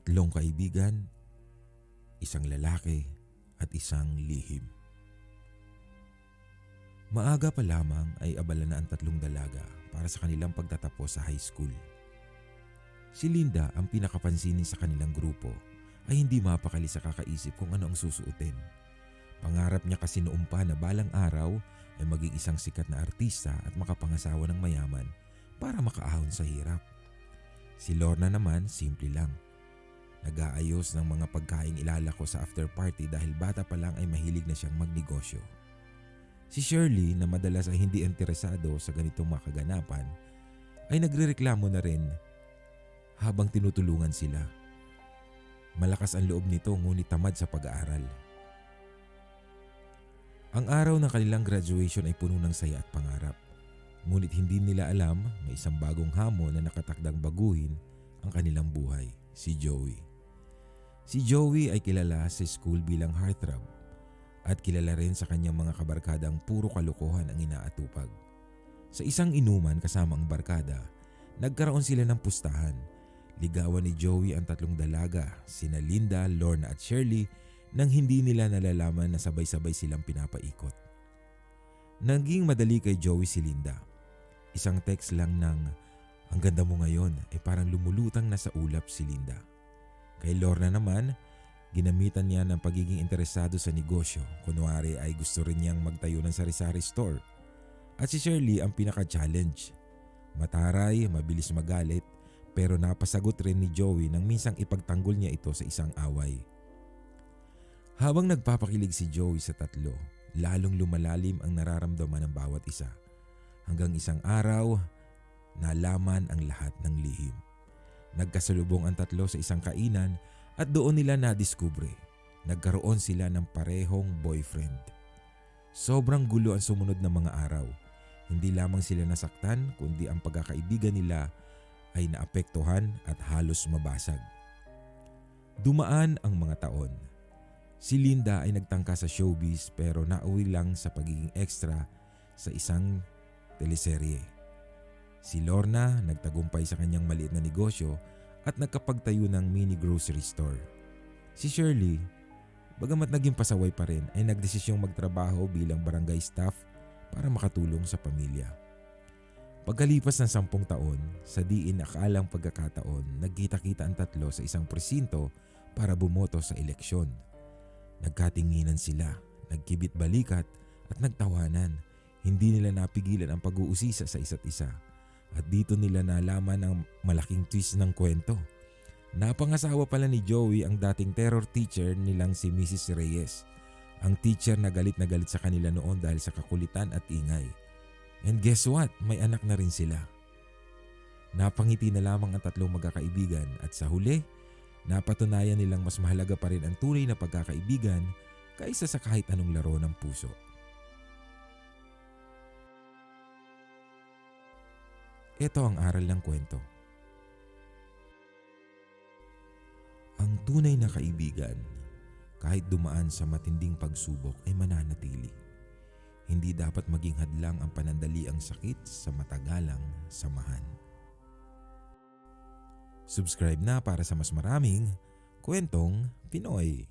Tatlong kaibigan, isang lalaki at isang lihim. Maaga pa lamang ay abala na ang tatlong dalaga para sa kanilang pagtatapos sa high school. Si Linda, ang pinakapansinin sa kanilang grupo, ay hindi mapakali sa kakaisip kung ano ang susuotin. Pangarap niya kasi noon pa na balang araw ay maging isang sikat na artista at makapangasawa ng mayaman para makaahon sa hirap. Si Lorna naman, simple lang. Nag-aayos ng mga pagkaing ilalako sa after party dahil bata pa lang ay mahilig na siyang magnegosyo. Si Shirley, na madalas ay hindi interesado sa ganitong mga kaganapan, ay nagrereklamo na rin habang tinutulungan sila. Malakas ang loob nito ngunit tamad sa pag-aaral. Ang araw ng kanilang graduation ay puno ng saya at pangarap. Ngunit hindi nila alam may isang bagong hamon na nakatakdang baguhin ang kanilang buhay, si Joey. Si Joey ay kilala sa school bilang heartthrob at kilala rin sa kanyang mga kabarkadang puro kalokohan ang inaatupag. Sa isang inuman kasama ang barkada, nagkaroon sila ng pustahan. Ligawan ni Joey ang tatlong dalaga, sina Linda, Lorna at Shirley, nang hindi nila nalalaman na sabay-sabay silang pinapaikot. Naging madali kay Joey si Linda. Isang text lang ng "ang ganda mo ngayon" ay parang lumulutang na sa ulap si Linda. Kay Lorna naman, ginamitan niya ng pagiging interesado sa negosyo. Kunwari ay gusto rin niyang magtayo ng sari-sari store. At si Shirley ang pinaka-challenge. Mataray, mabilis magalit, pero napasagot rin ni Joey nang minsang ipagtanggol niya ito sa isang away. Habang nagpapakilig si Joey sa tatlo, lalong lumalalim ang nararamdaman ng bawat isa. Hanggang isang araw, nalaman ang lahat ng lihim. Nagkasalubong ang tatlo sa isang kainan at doon nila nadiskubre. Nagkaroon sila ng parehong boyfriend. Sobrang gulo ang sumunod na mga araw. Hindi lamang sila nasaktan kundi ang pagkakaibigan nila ay naapektuhan at halos mabasag. Dumaan ang mga taon. Si Linda ay nagtangka sa showbiz pero nauwi lang sa pagiging extra sa isang teleserye. Si Lorna nagtagumpay sa kanyang maliit na negosyo at nagkapagtayo ng mini grocery store. Si Shirley, bagamat naging pasaway pa rin, ay nagdesisyong magtrabaho bilang barangay staff para makatulong sa pamilya. Pagkalipas ng 10 taon, sa di inakalang pagkakataon, nagkita-kita ang tatlo sa isang presinto para bumoto sa eleksyon. Nagkatinginan sila, nagkibit balikat at nagtawanan. Hindi nila napigilan ang pag-uusisa sa isa't isa. At dito nila nalaman ang malaking twist ng kwento. Napangasawa pala ni Joey ang dating terror teacher nilang si Mrs. Reyes. Ang teacher na galit sa kanila noon dahil sa kakulitan at ingay. And guess what? May anak na rin sila. Napangiti na lamang ang tatlong magkakaibigan at sa huli, napatunayan nilang mas mahalaga pa rin ang tunay na pagkakaibigan kaysa sa kahit anong laro ng puso. Ito ang aral ng kwento. Ang tunay na kaibigan, kahit dumaan sa matinding pagsubok, ay mananatili. Hindi dapat maging hadlang ang panandaliang sakit sa matagalang samahan. Subscribe na para sa mas maraming kwentong Pinoy.